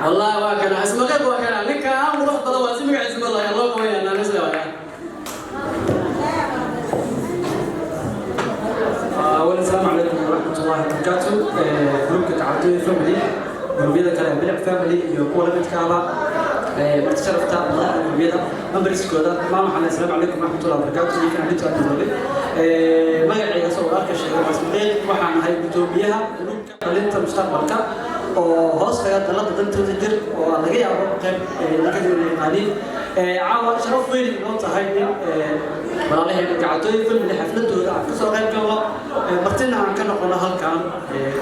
والله وكان اسمه غير وكان لك امر روح طلب اسمك اسم الله يلا قوي انا نزل أولا السلام عليكم ورحمة الله وبركاته. جروب GACALTOOYO فاميلي جروبيدا كلام بلع فاميلي يكون لمن كابا بتشرفت الله جروبيدا مبرز كودا ما محل السلام عليكم ورحمة الله وبركاته. يمكن عندي تواجد جروبي ما يعيق صور أركش مسؤولين وحنا هاي بتوبيها جروب كلنت مستقبل كا وهاس خيار دلنا بدن تدير ولقي أبو قب لقي القليل عاود شرف وين نقطة هاي والله GACALTOOYO فاميلي حفلته كسر غير جوا مرتين عن كنا قلنا هالكان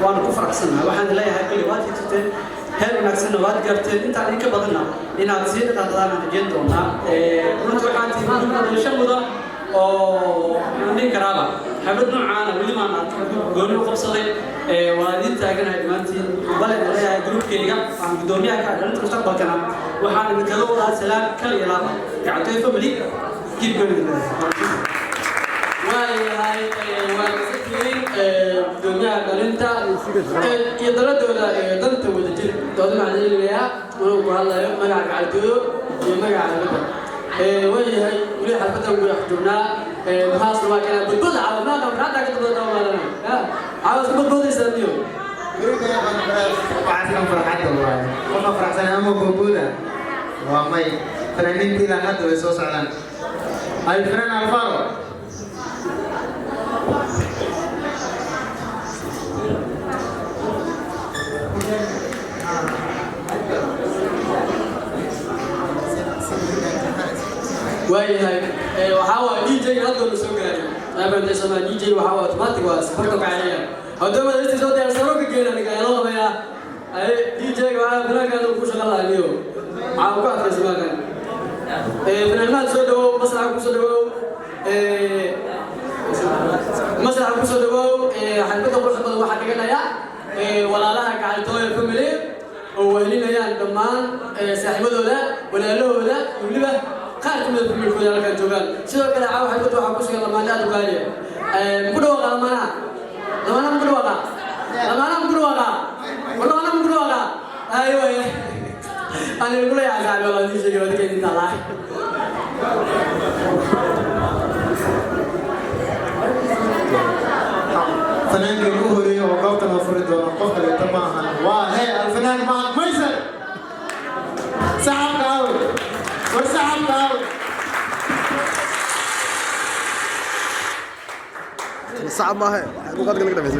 وأنا كفر أحسنها وحنا لا هاي كل وقت يتتين هل ونحسن وقت قرتين أنت عليك بدلنا إن هتصير قدرنا جدنا ونتوقع حتى ما نقدر نشمله أو من كرابة حبيتنا معانا واللي ما نقولوا خبصة وادين تاجنا هجمانتي بلد عليها جروب كيجا عن دوميا كذا أنت مستقبل كنا وحنا نتكلم عن سلام كل يلا GACALTOYO فاميلي كيف قلنا هاي دنيا قلنتا يدرد ولا يدرد ودجل دولة معنى الويا ونقول الله ما GACALTOYO ما GACALTOYO وين هاي ولي حرفتهم ويحجونا بحاصل ما كان بتبض على ما كان بعد كده بتبض ولا عاوز بتبض يسميه وعسكم فرحات والله كنا فرحنا أمو بودا وماي فنانين كذا حتى ويسوس على هاي فنان الفارو وين هاي وحاول DJ هذا السوقي أنا بدي أسمع DJ وحاول أوتوماتيك واسبرتك عليها هذا ما لسه صوتي أرسلوك كده أنا قايل الله يا أي DJ وعاء فلان كانوا كوش الله اليوم عاو كات اسمه كان فنان سودو مسرح كوسودو مسرح كوسودو حلبته كل خطوة واحد كنا يا ولا لها GACALTOYO فاميلي وهلينا يا دمان صاحبه ولا له ولا يولبه قارك من الفيلم كذا كان جوال شو كذا عاو حلبته حكوش يلا ما نادوا قاليه مقدوا ولا ما أنا مقدوا ولا أنا مقدوا ولا والله أنا مقدوا ولا أيوة أنا بقول يا زعل والله دي شيء كذا كذي طلع فنان جمهوري وقفت مفرد ونقفت لتماما وهي الفنان معك ميسر سحب قاوي وسحب قاوي صعب ما هي مقدر كده بس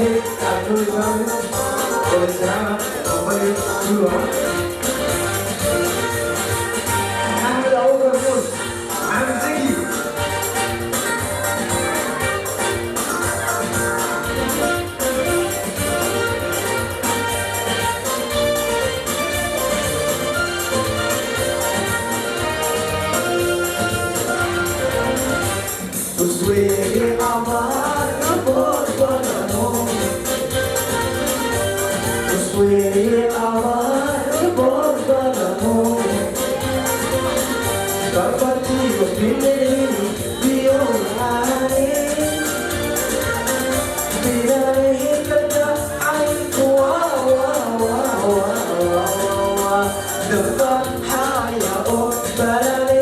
family, GACALTOOYO family. Waalaikumsalam, family, Ahmed Abu Bakr, Ahmed Zaki. Uswege amar kabor banano, uswege amar kabor banano. GACALTOOYO family biolare, birare kada aiko wa wa wa wa wa. Dapat haya o barare.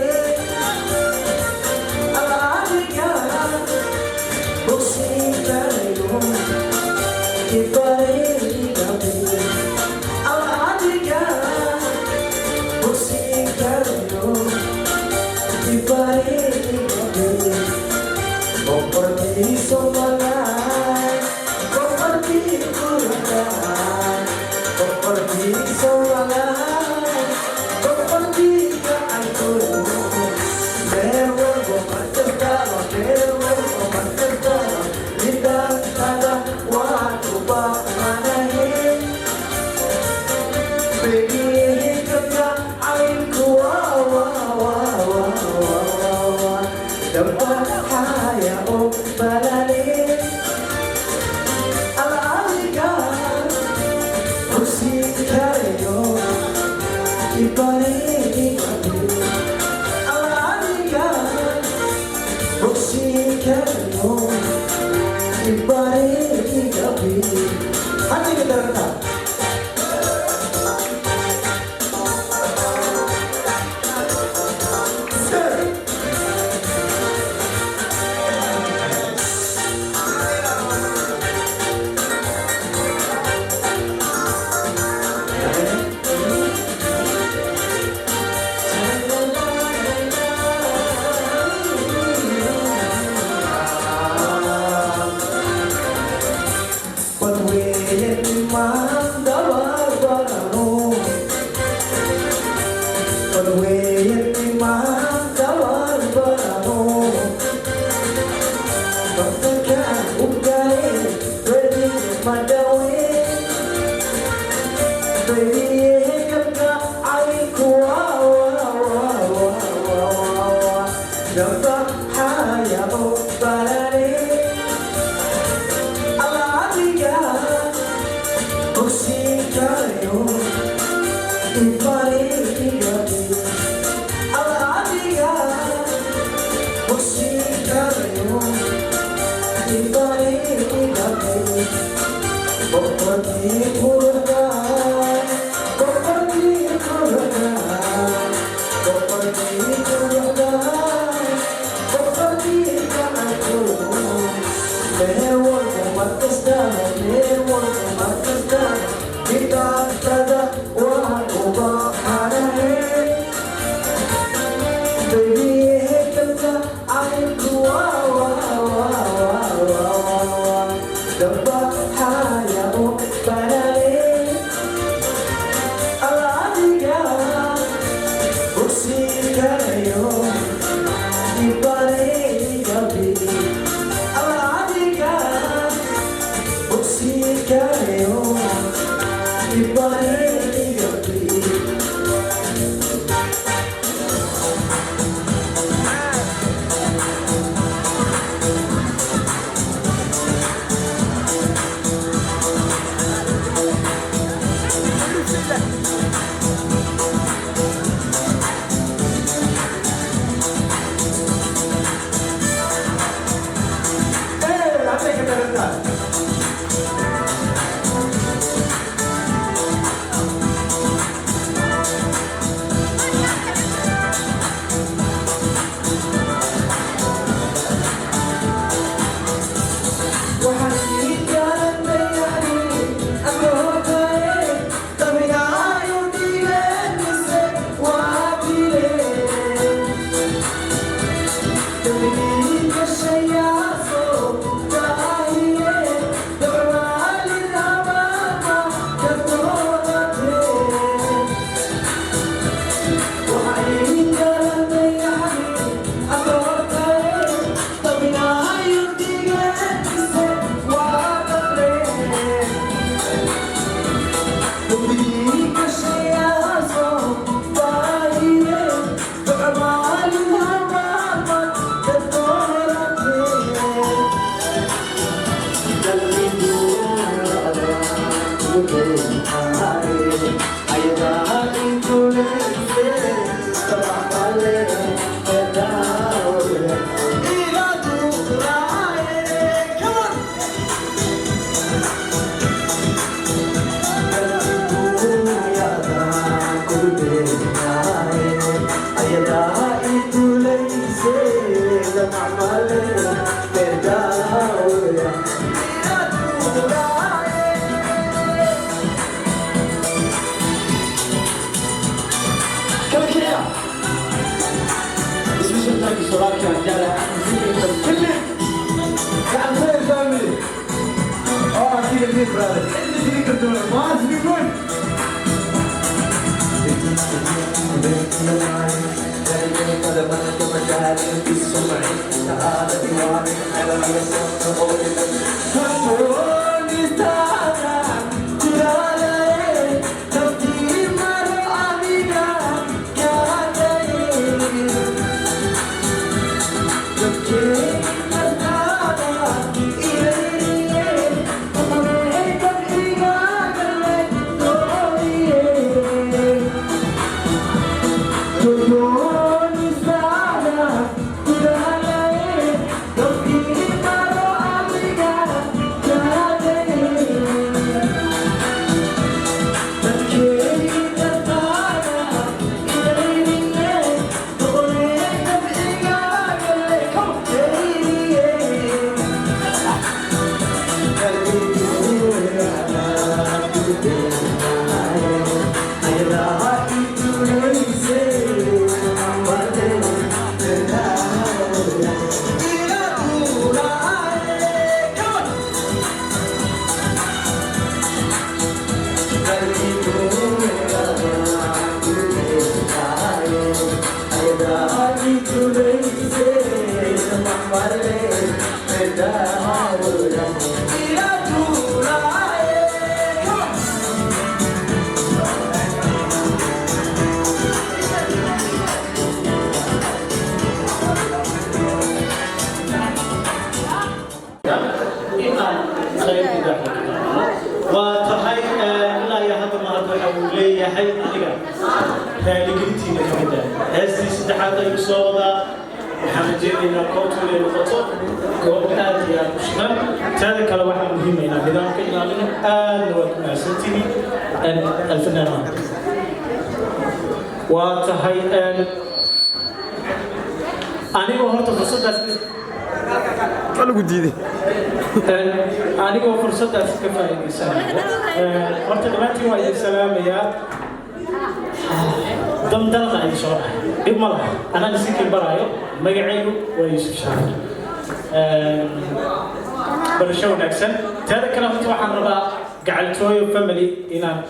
GACALTOOYO family inaan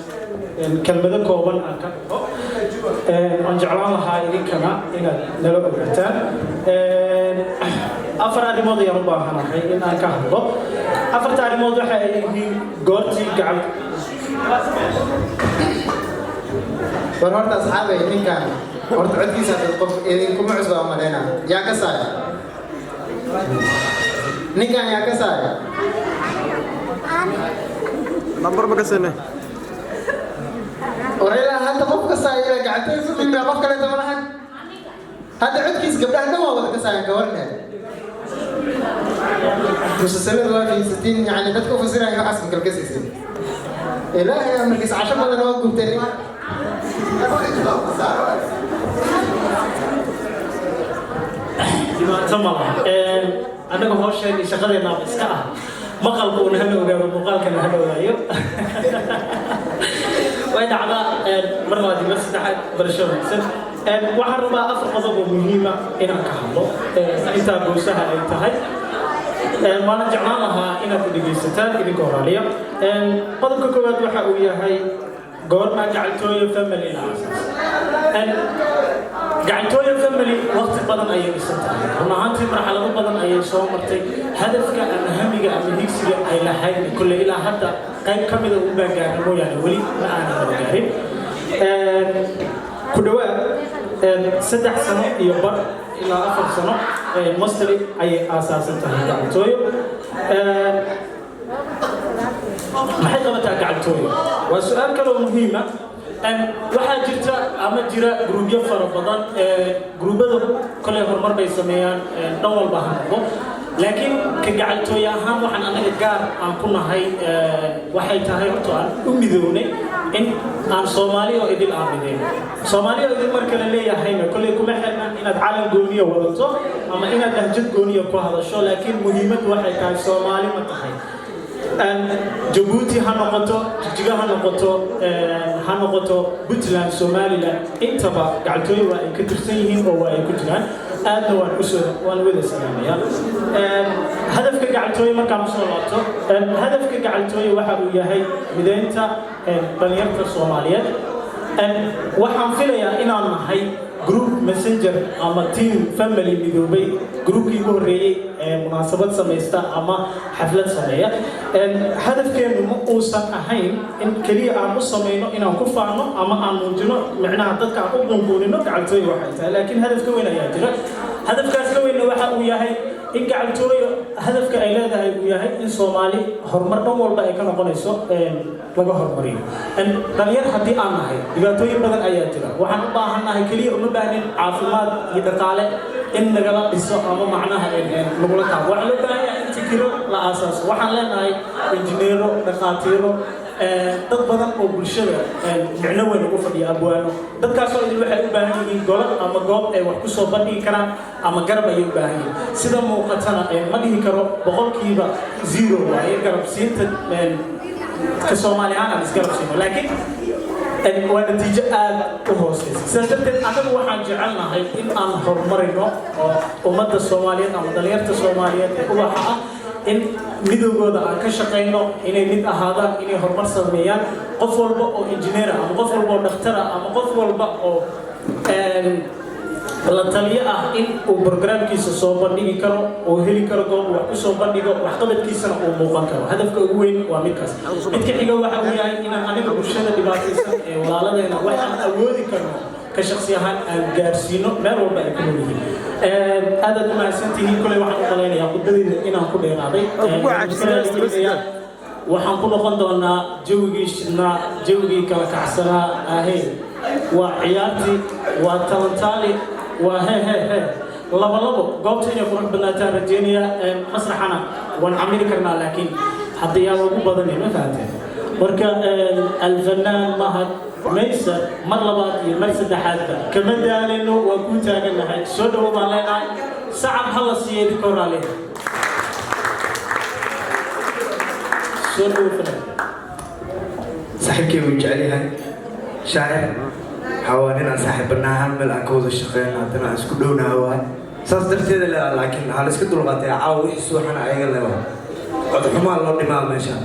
kelmado kooban aan ka dhigo aan jeclaan lahaa idinkana inaad nala ogaataan afar arrimood ayaan u baahanahay in aan ka hadlo afarta arrimood waxa ay yihiin goortii gacal war horta asxaabay ninkan horta codkiisa qof idinkuma cusba amaleyna yaa ka saaya ninkan yaa ka saaya number ma ka sene orayla hadda qof ka saaya GACALTOOYO family qof kale ma lahan hadda codkiisa gabdhaha dhan waa wada ka saaya gabarna مسلسلات واقعي 60 يعني بدكم فسرها يا حسن كالكسيس لا يا مركز 10 بدل ما قلت لي ما تمام أنا هو شيء شغال ينام إسكاه ما قلبون هلا وجاب مقال كان هلا وجايو وين على مرة دي بس تحت برشلونة وحرب أفر قضب مهمة إن كهرباء أنت بوسها أنت هاي ما نرجعنا لها إن تدقيستان إذا كوراليا قضب كوكوات وحقوية هاي قول ما GACALTOOYO family الأساس GACALTOOYO family وقت بدن أي استنتاج هنا عندي مرحلة بدن أي صوم مرتي هدفك أهمية أمهيكسية أي لهاي كل إلى حتى قيم كمية وباقي مو يعني ولي ما أنا بقارب كدوا 6 سنة يبر إلى 4 سنة مصري أي أساس GACALTOOYO ما حد قبتها GACALTOOYO وسؤال كلام مهمة waxaa jirta ama jira gruubyo fara badan gruubada kale horumar bay sameeyaan dhan walba ha noqdo laakiin ka gacaltooy ahaan waxaan anaga gaar aan ku nahay waxay tahay horta aan u midownay in aan Soomaali oo idil aaminay Soomaali oo idil marka la leeyahay kale kuma xirna inaad calan gooniyo wadato ama inaad lahjad gooniyo ku hadasho laakiin muhiimad waxay tahay Soomaali ma tahay Djibouti hanoqoto jijiga hanoqoto Puntland Somaliland intaba gacaltooy waa ay ka tirsan yihiin oo waa ay ku jiraan aadna waan wada salaamaya hadafka gacaltooy markaan soo laabto hadafka gacaltooy waxa uu yahay mideynta dhalinyarada Soomaaliyeed waxaan filayaa inaan nahay group messenger ama team family midoobay groupkii ugu horeeyay munaasabad sameeysta ama xaflad sameeya hadafkeenu ma uusan ahayn in kaliya aan u sameeyno inaan ku faano ama aan muujino macnaha dadka aan u bunbuunino gacaltooy waxay tahay laakiin hadafka weyn ayaa jira hadafkaas ka weyn waxa uu yahay in gacaltooy hadafka ay leedahay uu yahay in Soomaali horumar dhan walba ay ka noqonayso laga hormariyo dhalinyar haddii aan nahay dhibaatooyin badan ayaa jira waxaan u baahanahay kaliya uma baahnin caafimaad iyo dhaqaale in nagala dhiso ama macnaha lagula taabo waxaan loo baahan yahay in fikiro la aasaaso waxaan leenahay injineero dhaqaatiiro dad badan oo bulshada micno weyn ugu fadhiya abwaano dadkaas oo waxay u baahan yihiin golo ama goob ay wax ku soo bandhigi karaan ama garab ay u baahan yihiin sida muuqatana ma dhihi karo 0% waaye garab siinta ka Soomaaliyaana isgarab siino laakiin waa natiijo aad u hooseysa sababteed anagu waxaan jecelnahay in aan horumarino oo ummadda Soomaaliyeed ama dhalinyarada Soomaaliyeed ee ubaxa ah in midowgooda aan ka shaqeyno inay mid ahaadaan inay horumar sameeyaan qof walba oo engineer ama qof walba oo dhakhtar ama qof walba oo la taliye ah in uu barnaamijkiisa soo bandhigi karo oo heli karo goob wax ku soo bandhigo wax qabadkiisana uu muuqan karo hadafka ugu weyn waa midkaas midka xiga waxa uu yahay inaan aniga bulshada dhibaataysan ee walaaladeena waxaan awoodi karno ka shakhsi ahaan aan gaarsiino meel walba ay ku leeyihiin aad u mahadsantihiin kulay waxaan u malaynayaa khudbadayda inaan ku dheeraaday waxaan ku noqon doonaa jawigii shidnaa jawigii kala kacsanaa ahayn waa ciyaartii waa talantaali waa labo goobta inay qurux badnaataan rajeynaya masraxana waan camili karnaa laakiin haddii yaa ugu badanay ma fahanteen marka alfanaan mahad maysa mar labaad iyo mar saddexaadba kama daalino waan ku taaganahay soo dhawo baan leenahay sacab hala siiyo idinka horaale soo dhawo fadlan صاحبكي وجعليها شاعر حوالينا صاحب برنامج مل أكود الشقين عندنا اسكودونا هو صدرت له لكن على اسكودو لغتي عاوي سوحنا أيق له قد حمال الله دماغ ماشى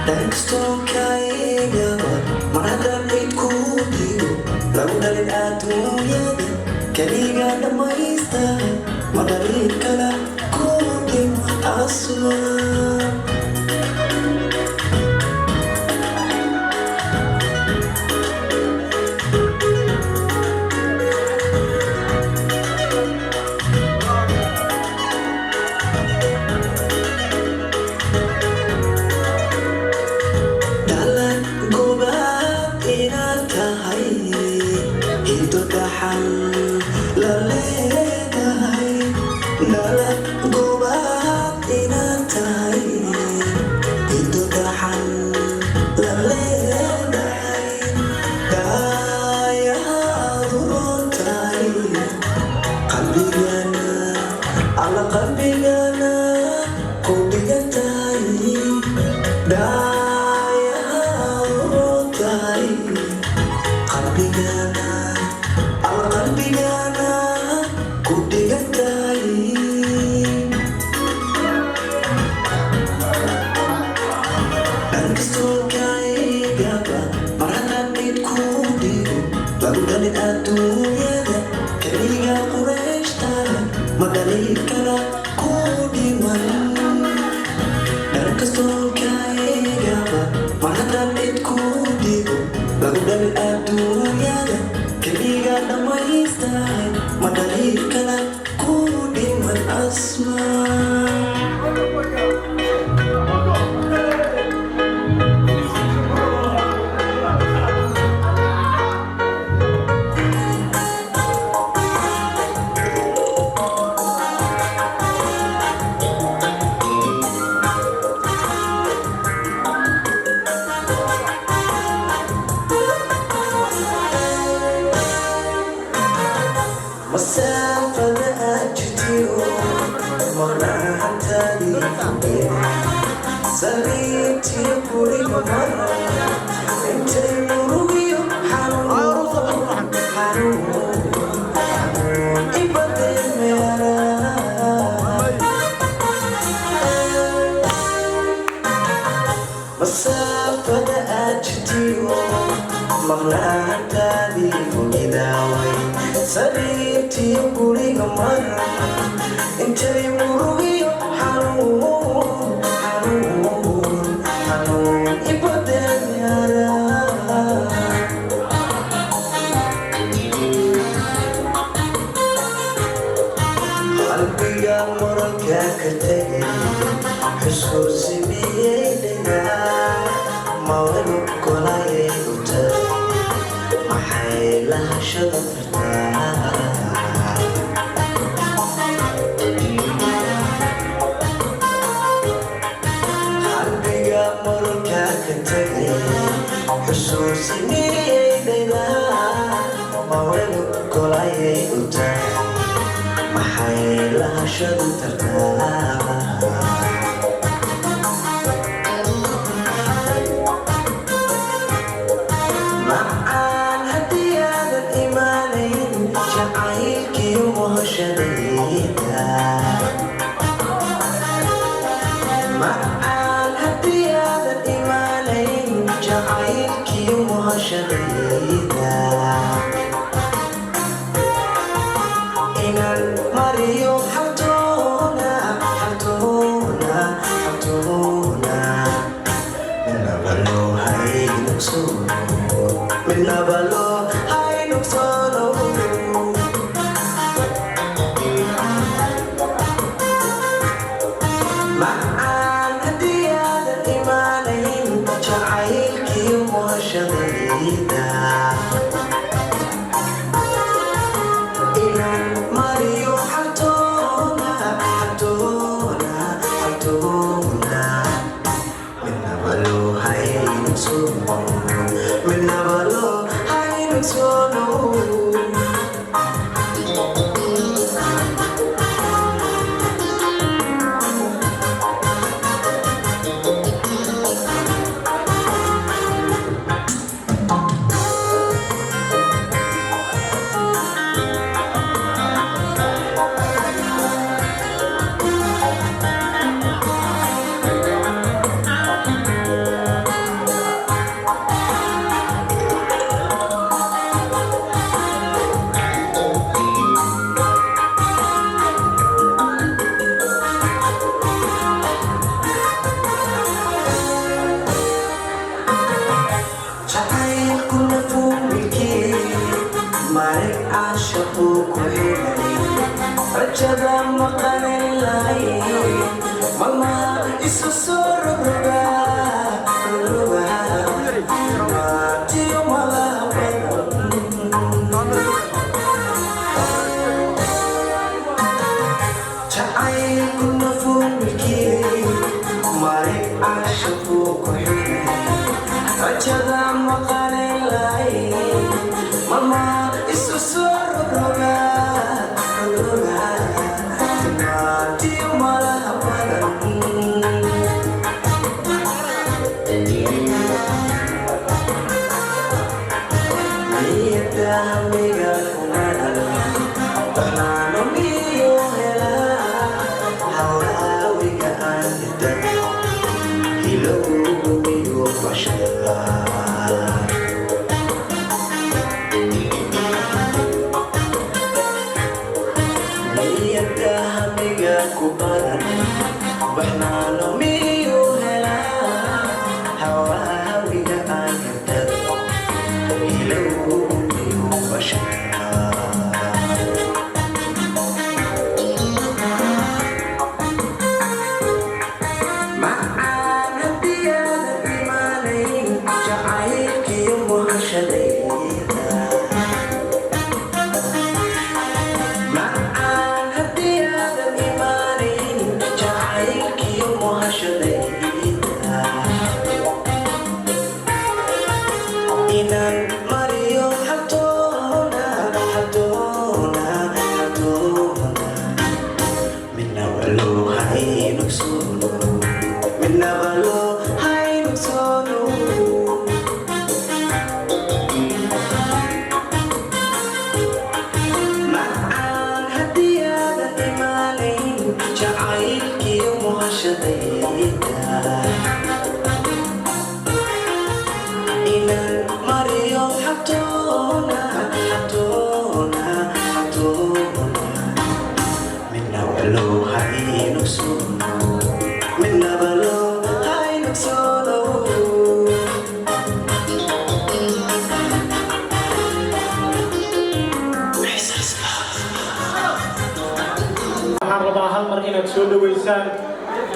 Mình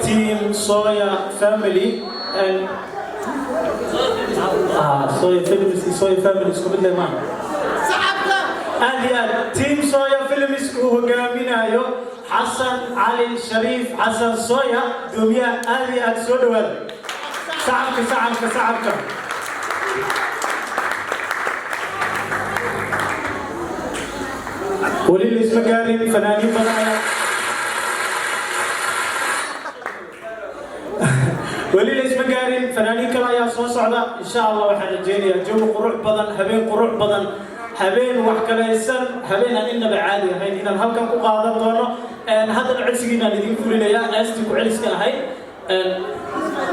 Team Soya Family and Soya Family is coming there, man. And Team Soya Films who Gaminayo, Hassan Ali Sharif, Hassan Soya, Dumia Ali at Sodwell. Saabka. Walil Ismagari, Fanani Banaya. ولي ليش مقارن فنانين كلا يا صوص على إن شاء الله وحنا الجينية جو قروع بدن هبين قروع بدن هبين وحكلا يسن هبين أننا بعادي هاي إن الهلكة قاعدة دونه أن هذا العسكينا اللي يقولون يا أستيك وعسكنا هاي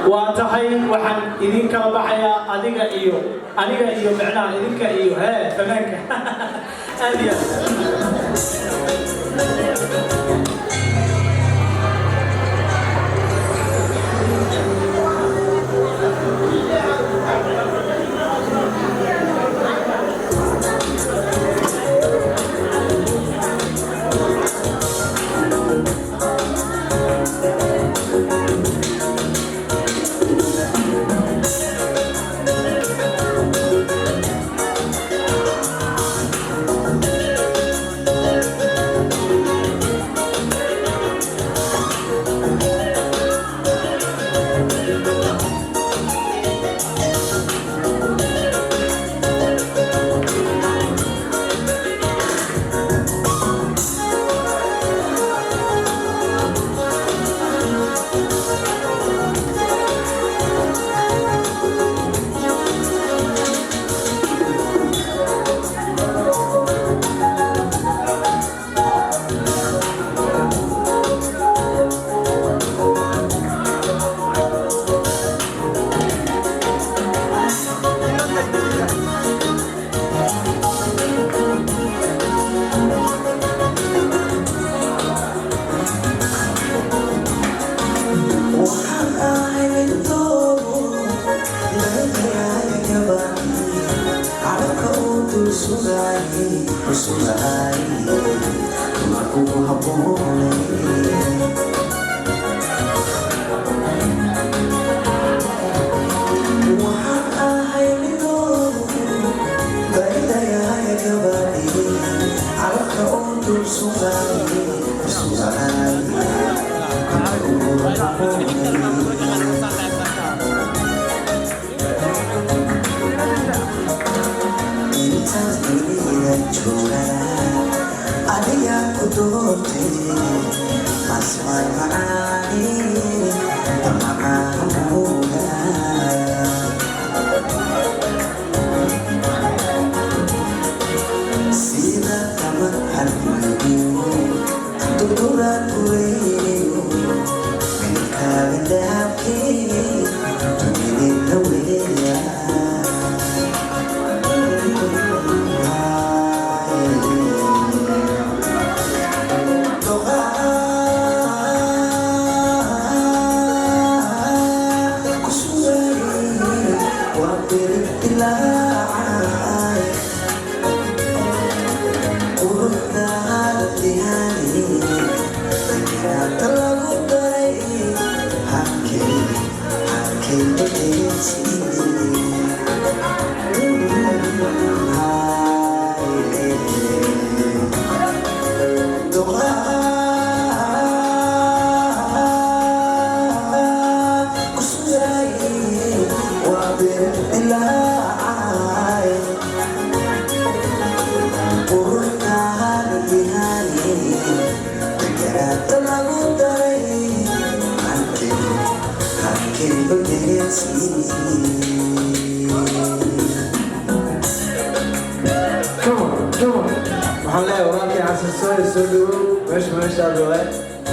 وانتهي وحن إذن كلا بحيا أديك إيو معنا إذنك إيو ها فنانك أديا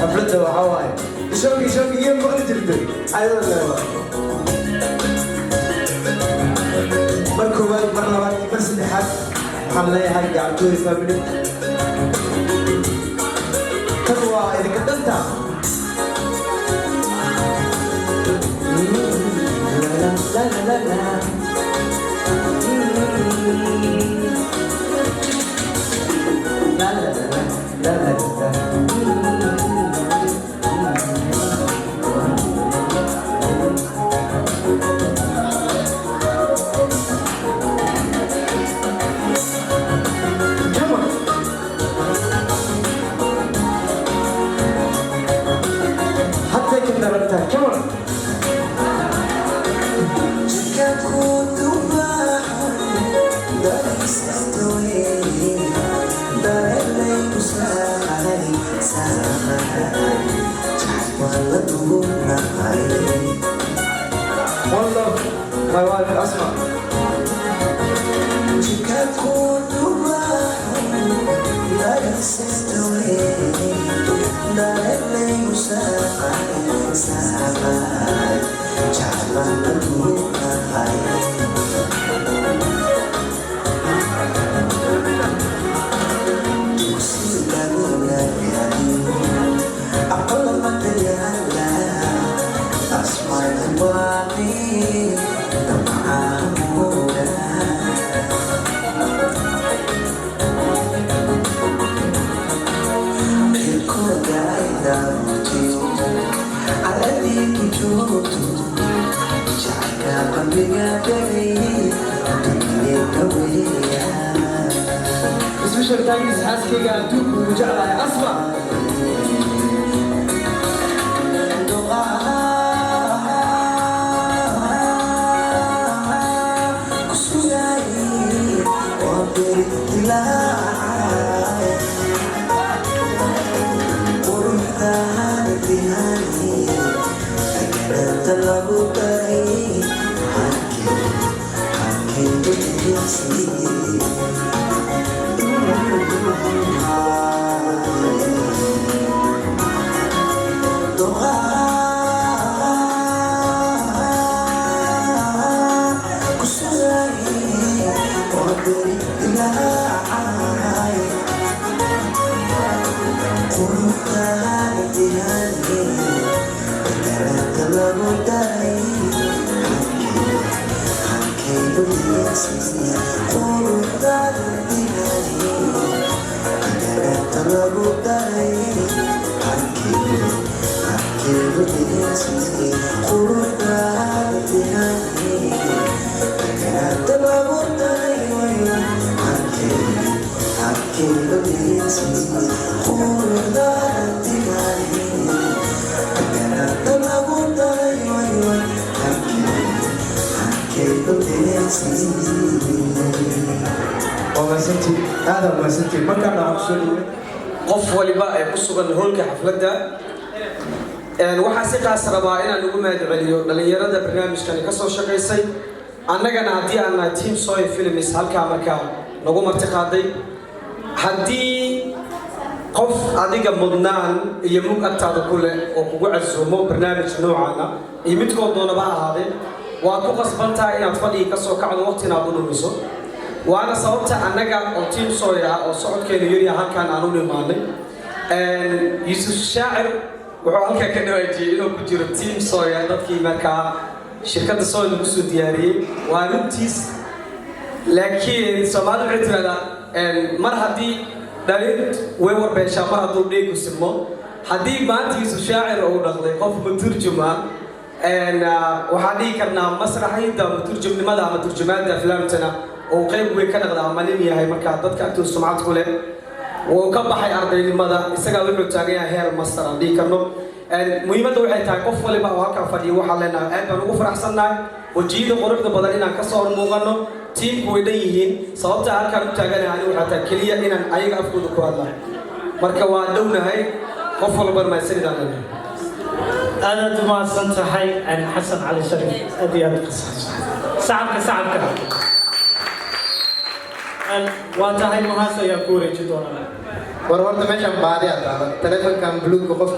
حفلته وحواي شوقي يوم بغل جلدي أيضا مركوبات مرلبات بس لحد حلي هاي قعدتوي فاميلي تقوى إذا قدمتها لا لا لا لا لا لا لا لا والله ما يوالف أسمع اسمه تايس حاسكي قاعدوك وجعلها أسمع Aku ومسنتي هذا ومسنتي ما كان عشان qof waliba ay ku sugan hoolka xafladda waxa si qaas rabaa inaan ugu mahadceliyo dhalinyarada barnaamijkan ka soo shaqeysay annagana hadii aan team soy films halka marka nagu marti qaaday hadii qof adiga mudnaan iyo mug agtaada ku leh oo kugu casuumo barnaamij noocaana iyo midkood doonaba ahaadee waa ku qasbantaa inaad fadhiga ka soo kacdo waqtina aad u dhumiso وانا صوبت انغا او تيم سويرا او سocodkeena yiri halkan aan u nimaanay yusuf shaacir wuxuu halka ka dhawaajiyay inuu ku jiro team sooya dadkii marka shirkadda sooya lagu soo diyaariyay waa runtiis laakiin Soomaalidu cidrada mar hadii dhalin way warbeesha mar haduu dheegu simo hadii maanta yusuf shaacir uu dhaqday qof muturjuma waxa dhigi karnaa masraxiyada muturjumnimada ama turjumaada aflaamtana oo qayb weyn ka dhaqda amalin yahay marka dadka intuu sumcad ku leh oo ka baxay ardaynimada isaga wuxuu taagan yahay heer master hadii karno muhiimadda waxay tahay qof waliba oo halka fadhiyo waxa leenahay aad baan ugu faraxsanahay wajiyada quruxda badan inaan ka soo muuqano teamku way dhan yihiin sababta halkan u taaganahay waxa taa kaliya inaan ayaga afkooda ku hadlahay marka waa dhownahay qof walba ma sidaan أنا دماغ سنتحي عن حسن علي شريف أدي هذا القصص سعبك وانتهي مهاسة يا كوري جدونا warwarta meeshan baadi aad tahay telefoonkan buluug qofka